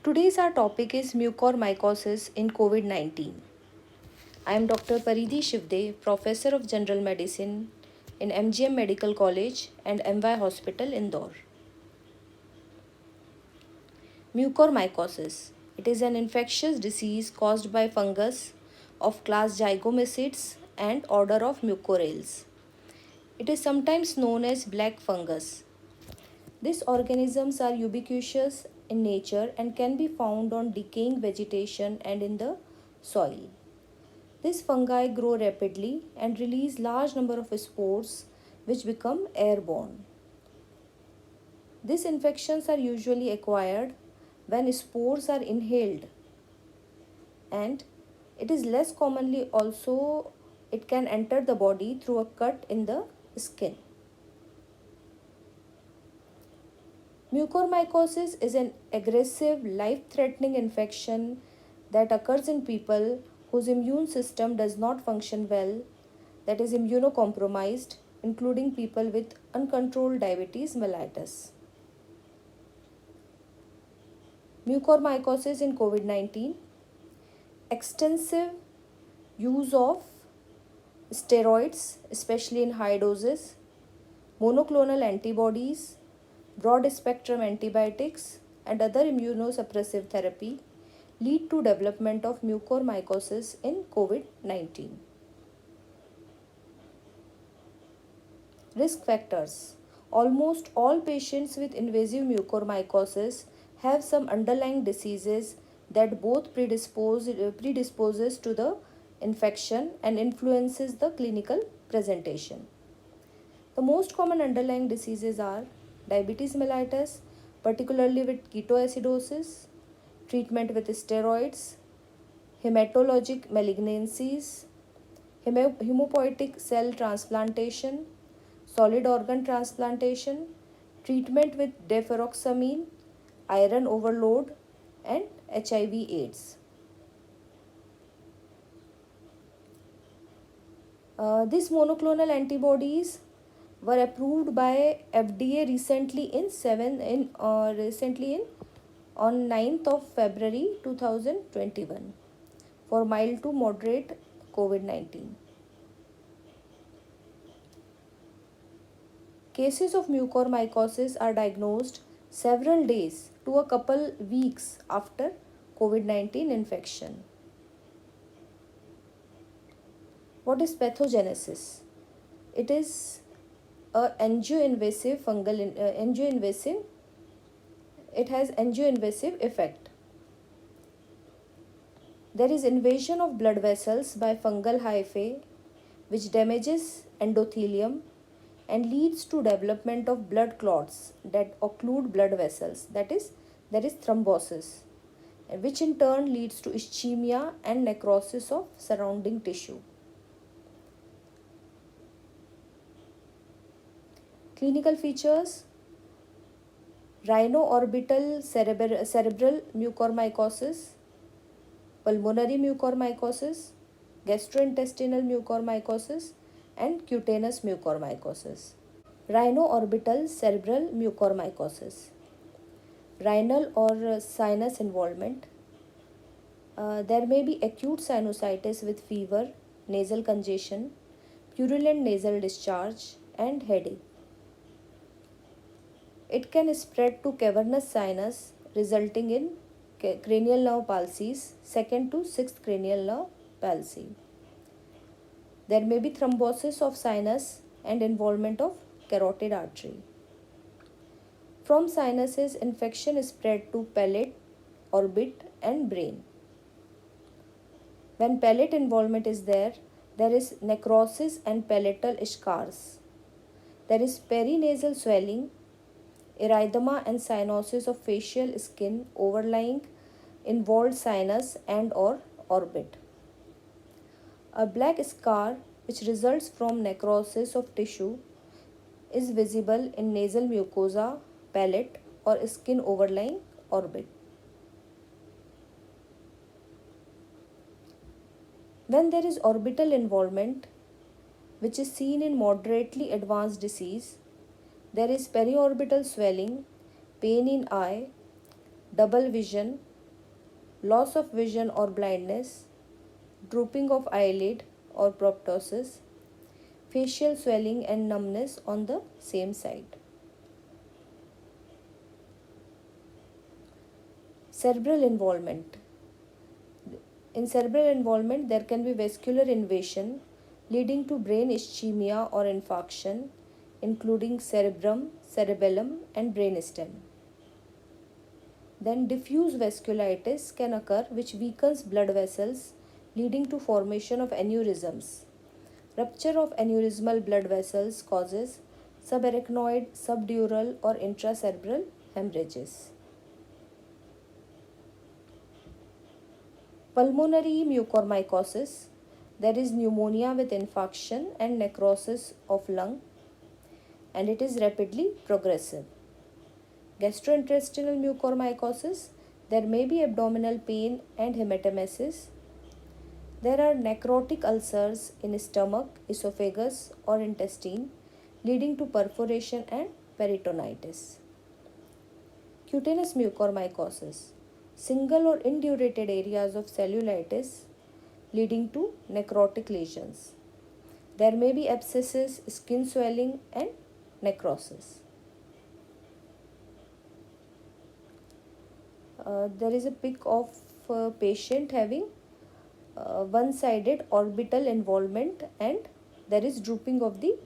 Today's our topic is mucormycosis in COVID-19. I am Dr. Paridhi Shivde, Professor of General Medicine in MGM Medical College and MY Hospital, Indore. Mucormycosis. It is an infectious disease caused by fungus of class Zygomycetes and order of Mucorales. It is sometimes known as black fungus. These organisms are ubiquitous in nature and can be found on decaying vegetation and in the soil. These fungi grow rapidly and release large number of spores which become airborne. These infections are usually acquired when spores are inhaled, and it is less commonly also it can enter the body through a cut in the skin. Mucormycosis is an aggressive, life-threatening infection that occurs in people whose immune system does not function well, that is immunocompromised, including people with uncontrolled diabetes mellitus. Mucormycosis in COVID-19. Extensive use of steroids, especially in high doses, monoclonal antibodies, broad spectrum antibiotics, and other immunosuppressive therapy lead to development of mucormycosis in COVID-19. Risk factors. Almost all patients with invasive mucormycosis have some underlying diseases that both predisposes to the infection and influences the clinical presentation. The most common underlying diseases are diabetes mellitus, particularly with ketoacidosis, treatment with steroids, hematologic malignancies, hemopoietic cell transplantation, solid organ transplantation, treatment with deferoxamine, iron overload, and HIV/AIDS. These monoclonal antibodies were approved by FDA recently in on 9th of February 2021 for mild to moderate COVID-19. Cases of mucormycosis are diagnosed several days to a couple weeks after COVID-19 infection. What is pathogenesis? It is a angioinvasive fungal angioinvasive it has angioinvasive effect. There is invasion of blood vessels by fungal hyphae which damages endothelium and leads to development of blood clots that occlude blood vessels, that is there is thrombosis, which in turn leads to ischemia and necrosis of surrounding tissue. Clinical features: rhino-orbital cerebral mucormycosis, pulmonary mucormycosis, gastrointestinal mucormycosis, and cutaneous mucormycosis. Rhino-orbital cerebral mucormycosis. Rhinal or sinus involvement. There may be acute sinusitis with fever, nasal congestion, purulent nasal discharge, and headache. It can spread to cavernous sinus, resulting in cranial nerve palsies, second to sixth cranial nerve palsy. There may be thrombosis of sinus and involvement of carotid artery. From sinuses, infection is spread to palate, orbit, and brain. When palate involvement is there is necrosis and palatal scars. There is perinasal swelling, erythema and cyanosis of facial skin overlying involved sinus and or orbit. A black scar which results from necrosis of tissue is visible in nasal mucosa, palate, or skin overlying orbit. When there is orbital involvement, which is seen in moderately advanced disease, there is periorbital swelling, pain in eye, double vision, loss of vision or blindness, drooping of eyelid or proptosis, facial swelling and numbness on the same side. Cerebral involvement. In cerebral involvement, there can be vascular invasion leading to brain ischemia or infarction, including cerebrum, cerebellum, and brainstem. Then diffuse vasculitis can occur, which weakens blood vessels, leading to formation of aneurysms. Rupture of aneurysmal blood vessels causes subarachnoid, subdural, or intracerebral hemorrhages. Pulmonary mucormycosis. There is pneumonia with infarction and necrosis of lung, and it is rapidly progressive. Gastrointestinal mucormycosis. There may be abdominal pain and hematemesis. There are necrotic ulcers in stomach, esophagus, or intestine, leading to perforation and peritonitis. Cutaneous mucormycosis. Single or indurated areas of cellulitis leading to necrotic lesions. There may be abscesses, skin swelling, and necrosis. There is a pic of a patient having one-sided orbital involvement, and there is drooping of the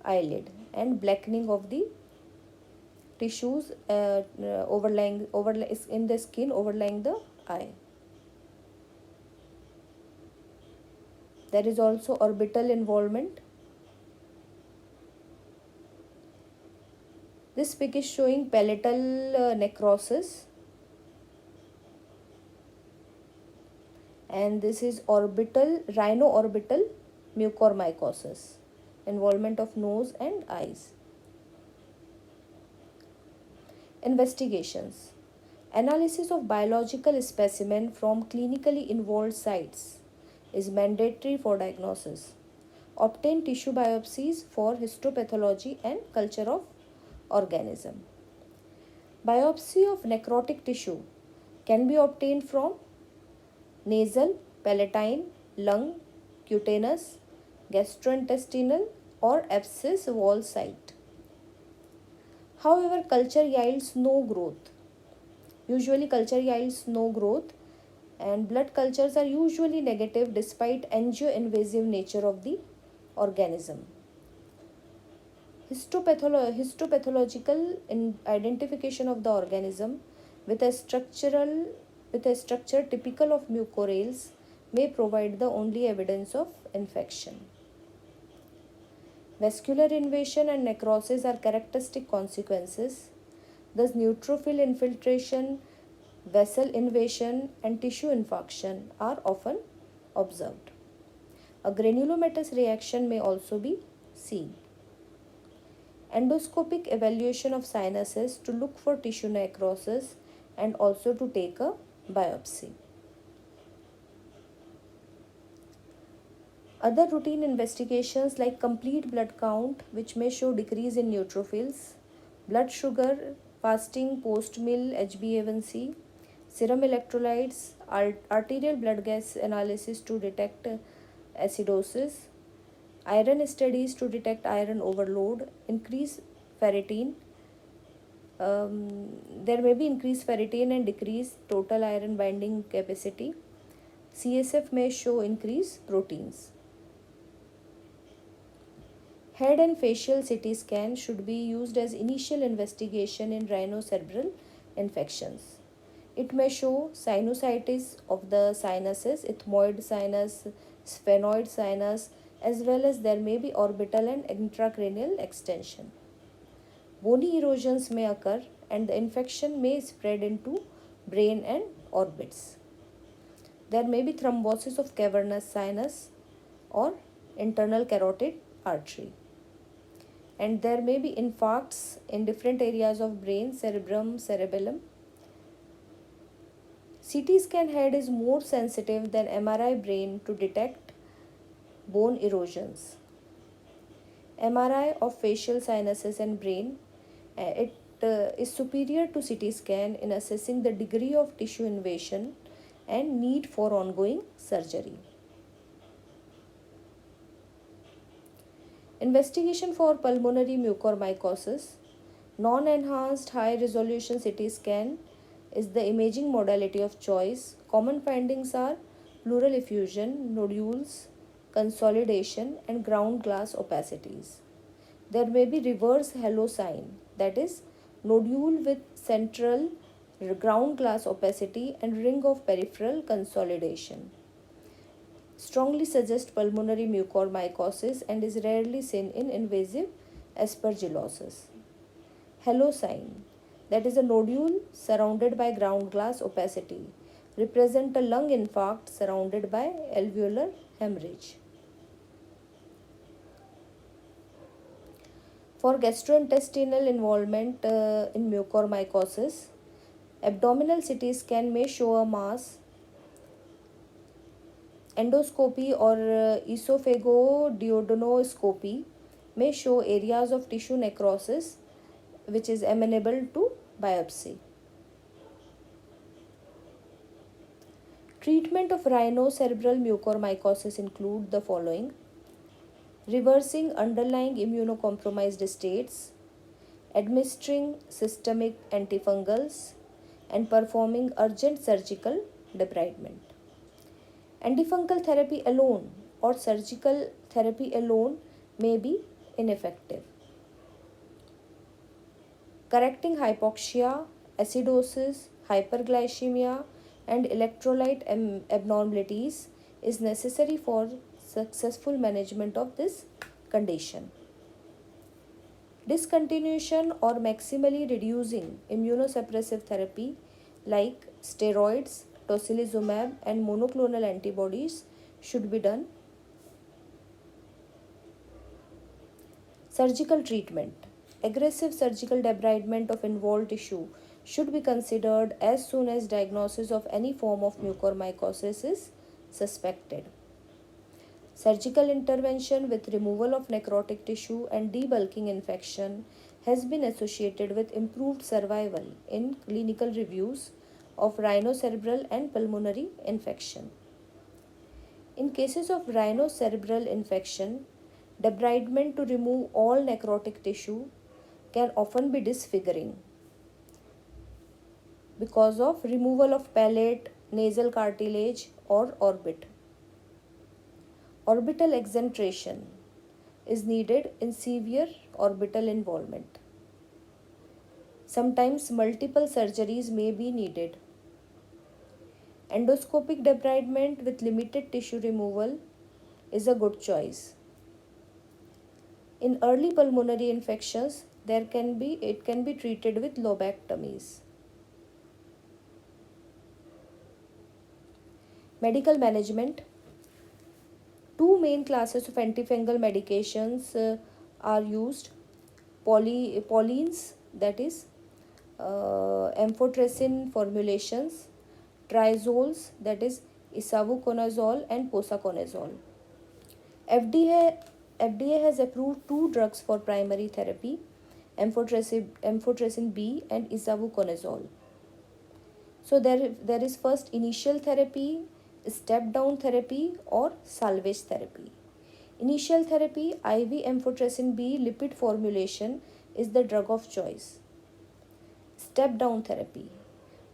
eyelid and blackening of the tissues overlying in the skin overlying the eye. There is also orbital involvement. This pic is showing palatal necrosis, and this is rhino-orbital mucormycosis, involvement of nose and eyes. Investigations. Analysis of biological specimen from clinically involved sites is mandatory for diagnosis. Obtain tissue biopsies for histopathology and culture of organism. Biopsy of necrotic tissue can be obtained from nasal, palatine, lung, cutaneous, gastrointestinal, or abscess wall site. However, culture yields no growth. Usually culture yields no growth, and blood cultures are usually negative despite angio-invasive nature of the organism. Histopathological identification of the organism with a structure typical of mucorales may provide the only evidence of infection. Vascular invasion and necrosis are characteristic consequences. Thus, neutrophil infiltration, vessel invasion, and tissue infarction are often observed. A granulomatous reaction may also be seen. Endoscopic evaluation of sinuses to look for tissue necrosis and also to take a biopsy. Other routine investigations like complete blood count, which may show decrease in neutrophils, blood sugar, fasting post-meal HbA1c, serum electrolytes, arterial blood gas analysis to detect acidosis, iron studies to detect iron overload, increase ferritin. There may be increased ferritin and decreased total iron binding capacity. CSF may show increased proteins. Head and facial CT scan should be used as initial investigation in rhinocerebral infections. It may show sinusitis of the sinuses, ethmoid sinus, sphenoid sinus, as well as there may be orbital and intracranial extension. Bony erosions may occur and the infection may spread into brain and orbits. There may be thrombosis of cavernous sinus or internal carotid artery. And there may be infarcts in different areas of brain, cerebrum, cerebellum. CT scan head is more sensitive than MRI brain to detect bone erosions. MRI of facial sinuses and brain, it is superior to CT scan in assessing the degree of tissue invasion and need for ongoing surgery. Investigation for pulmonary mucormycosis. Non-enhanced high-resolution CT scan is the imaging modality of choice. Common findings are pleural effusion, nodules, consolidation, and ground glass opacities. There may be reverse halo sign, that is, nodule with central ground glass opacity and ring of peripheral consolidation. Strongly suggests pulmonary mucormycosis and is rarely seen in invasive aspergillosis. Halo sign, that is a nodule surrounded by ground glass opacity, represent a lung infarct surrounded by alveolar hemorrhage. For gastrointestinal involvement in mucormycosis, abdominal CT scan may show a mass. Endoscopy or esophagoduodenoscopy may show areas of tissue necrosis which is amenable to biopsy. Treatment of rhinocerebral mucormycosis include the following: reversing underlying immunocompromised states, administering systemic antifungals, and performing urgent surgical debridement. Antifungal therapy alone or surgical therapy alone may be ineffective. Correcting hypoxia, acidosis, hyperglycemia, and electrolyte abnormalities is necessary for successful management of this condition. Discontinuation or maximally reducing immunosuppressive therapy like steroids, tocilizumab, and monoclonal antibodies should be done. Surgical treatment. Aggressive surgical debridement of involved tissue should be considered as soon as diagnosis of any form of mucormycosis is suspected. Surgical intervention with removal of necrotic tissue and debulking infection has been associated with improved survival in clinical reviews of rhinocerebral and pulmonary infection. In cases of rhinocerebral infection, debridement to remove all necrotic tissue can often be disfiguring because of removal of palate, nasal cartilage, or orbit. Orbital exentration is needed in severe orbital involvement. Sometimes multiple surgeries may be needed. Endoscopic debridement with limited tissue removal is a good choice. In early pulmonary infections, it can be treated with lobectomies. Medical management. Two main classes of antifungal medications are used: polines, that is amphotericin formulations, triazoles, that is isavuconazole and posaconazole. FDA has approved two drugs for primary therapy: amphotericin B and isavuconazole. So there is first initial therapy, step down therapy, or salvage therapy. Initial therapy, IV amphotericin B lipid formulation is the drug of choice. Step down therapy,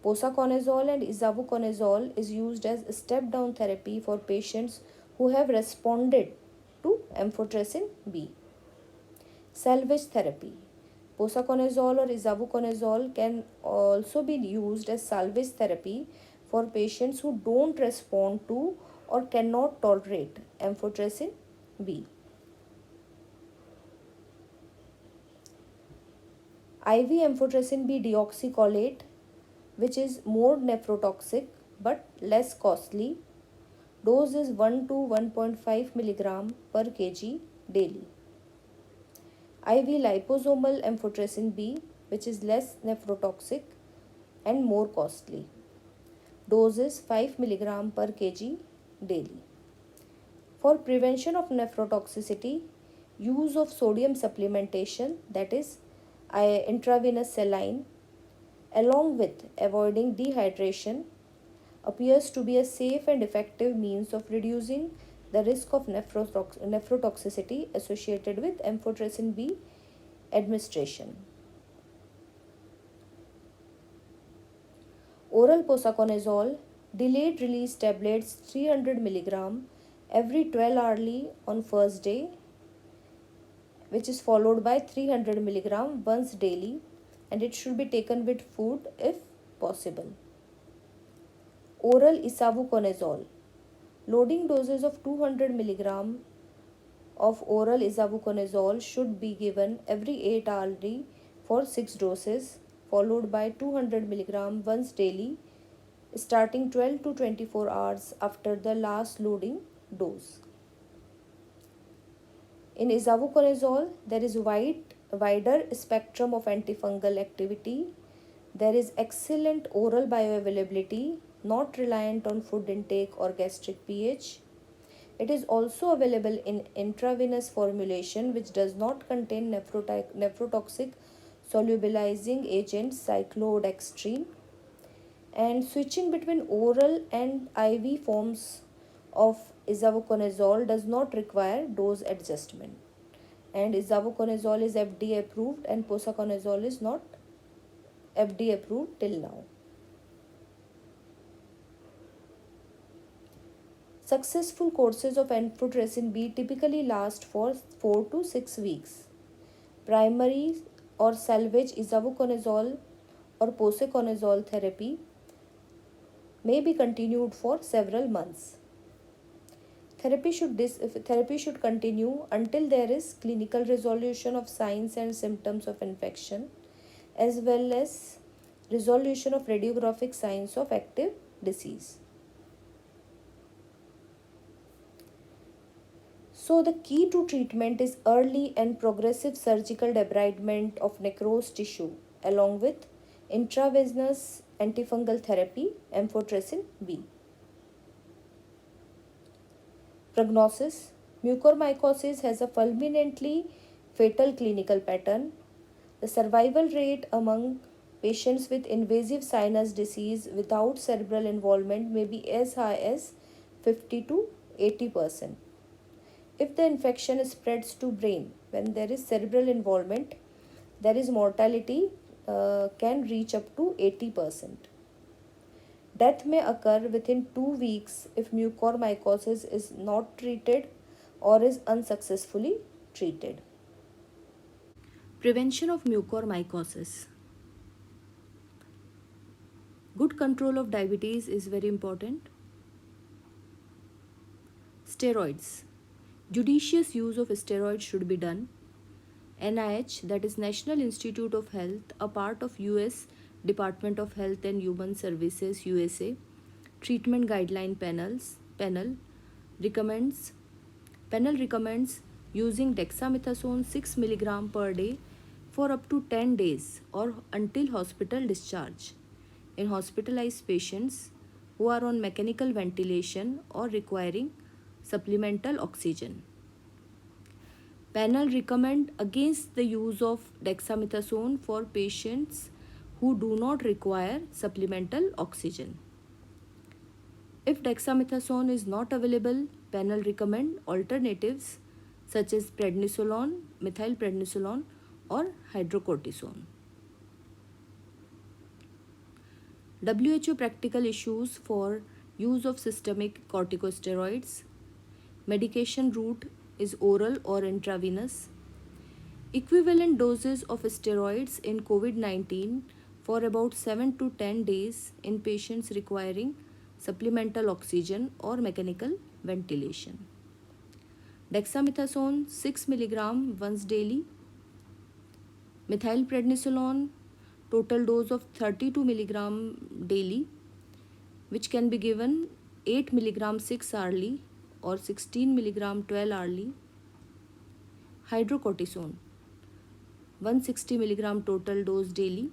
posaconazole and isavuconazole is used as step down therapy for patients who have responded to amphotericin B. Salvage therapy, posaconazole or isavuconazole can also be used as salvage therapy for patients who don't respond to or cannot tolerate amphotericin B. IV amphotericin B deoxycholate, which is more nephrotoxic but less costly. Dose is 1 to 1.5 mg per kg daily. IV liposomal amphotericin B, which is less nephrotoxic and more costly. Dose is 5 mg per kg daily. For prevention of nephrotoxicity, use of sodium supplementation, that is intravenous saline, along with avoiding dehydration, appears to be a safe and effective means of reducing the risk of nephrotoxicity associated with amphotericin B administration. Oral posaconazole delayed release tablets 300 mg every 12 hourly on first day, which is followed by 300 mg once daily, and it should be taken with food if possible. Oral isavuconazole loading doses of 200 mg of oral isavuconazole should be given every 8 hourly for 6 doses, followed by 200 mg once daily, starting 12 to 24 hours after the last loading dose. In isavuconazole, there is wider spectrum of antifungal activity. There is excellent oral bioavailability, not reliant on food intake or gastric pH. It is also available in intravenous formulation, which does not contain nephrotoxic solubilizing agent cyclodextrin. And switching between oral and IV forms of isavuconazole does not require dose adjustment. And isavuconazole is FDA approved and posaconazole is not FDA approved till now. Successful courses of amphotericin B typically last for 4 to 6 weeks. Primary or salvage isavuconazole or posaconazole therapy may be continued for several months. Therapy should continue until there is clinical resolution of signs and symptoms of infection, as well as resolution of radiographic signs of active disease. So the key to treatment is early and progressive surgical debridement of necrosed tissue along with intravenous antifungal therapy, amphotericin B. Prognosis: mucormycosis has a fulminantly fatal clinical pattern. The survival rate among patients with invasive sinus disease without cerebral involvement may be as high as 50 to 80%. If the infection spreads to brain when there is cerebral involvement, there is mortality can reach up to 80%. Death may occur within 2 weeks if mucormycosis is not treated or is unsuccessfully treated. Prevention of mucormycosis. Good control of diabetes is very important. Steroids. Judicious use of steroids should be done. NIH, that is National Institute of Health, a part of US Department of Health and Human Services USA, treatment guideline recommends using dexamethasone 6 mg per day for up to 10 days or until hospital discharge in hospitalized patients who are on mechanical ventilation or requiring supplemental oxygen. Panel recommend against the use of dexamethasone for patients who do not require supplemental oxygen. If dexamethasone is not available, panel recommend alternatives such as prednisolone, methylprednisolone or hydrocortisone. WHO practical issues for use of systemic corticosteroids. Medication route is oral or intravenous. Equivalent doses of steroids in COVID-19 for about 7 to 10 days in patients requiring supplemental oxygen or mechanical ventilation. Dexamethasone 6 mg once daily. Methylprednisolone total dose of 32 mg daily, which can be given 8 mg 6 hourly or 16 mg 12 hourly. Hydrocortisone 160 mg total dose daily,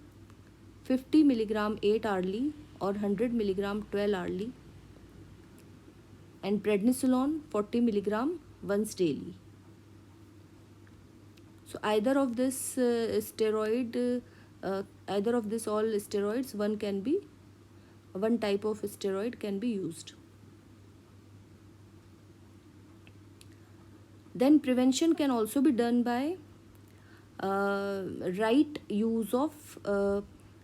50 mg 8 hourly or 100 mg 12 hourly, and prednisolone 40 mg once daily. So either of this all steroids one can be one type of steroid can be used. Then prevention can also be done by right use of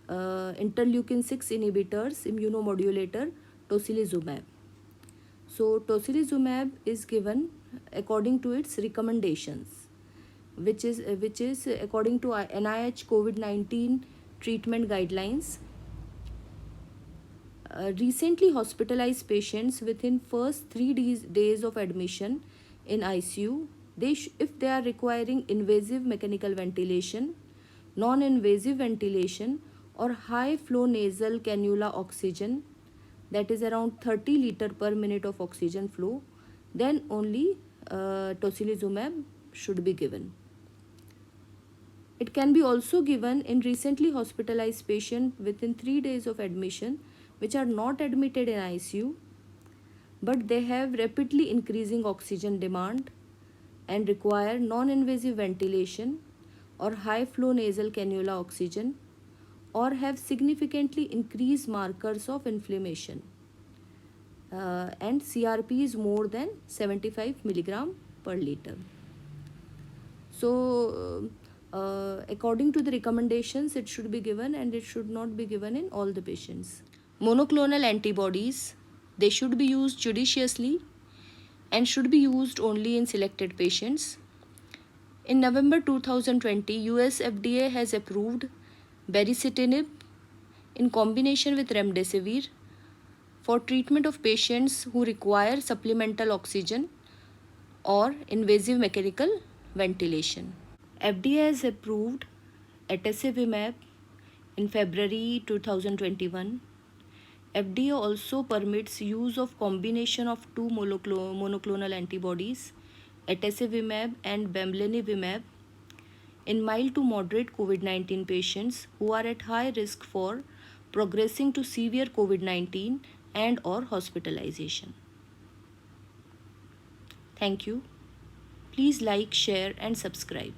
interleukin 6 inhibitors, immunomodulator tocilizumab. So tocilizumab is given according to its recommendations, which is according to NIH COVID-19 treatment guidelines. Recently hospitalized patients within first 3 days of admission in ICU, if they are requiring invasive mechanical ventilation, non-invasive ventilation, or high flow nasal cannula oxygen, that is around 30 liter per minute of oxygen flow, then only tocilizumab should be given. It can be also given in recently hospitalized patients within 3 days of admission which are not admitted in ICU, but they have rapidly increasing oxygen demand and require non-invasive ventilation or high flow nasal cannula oxygen, or have significantly increased markers of inflammation and CRP is more than 75 milligram per liter. So according to the recommendations, it should be given, and it should not be given in all the patients. Monoclonal antibodies, they should be used judiciously and should be used only in selected patients. In November 2020, US FDA has approved baricitinib in combination with remdesivir for treatment of patients who require supplemental oxygen or invasive mechanical ventilation. FDA has approved atezolizumab in February 2021. FDA also permits use of combination of two monoclonal antibodies, atezolizumab and bamlanivimab, in mild to moderate COVID-19 patients who are at high risk for progressing to severe COVID-19 and or hospitalization. Thank you. Please like, share and subscribe.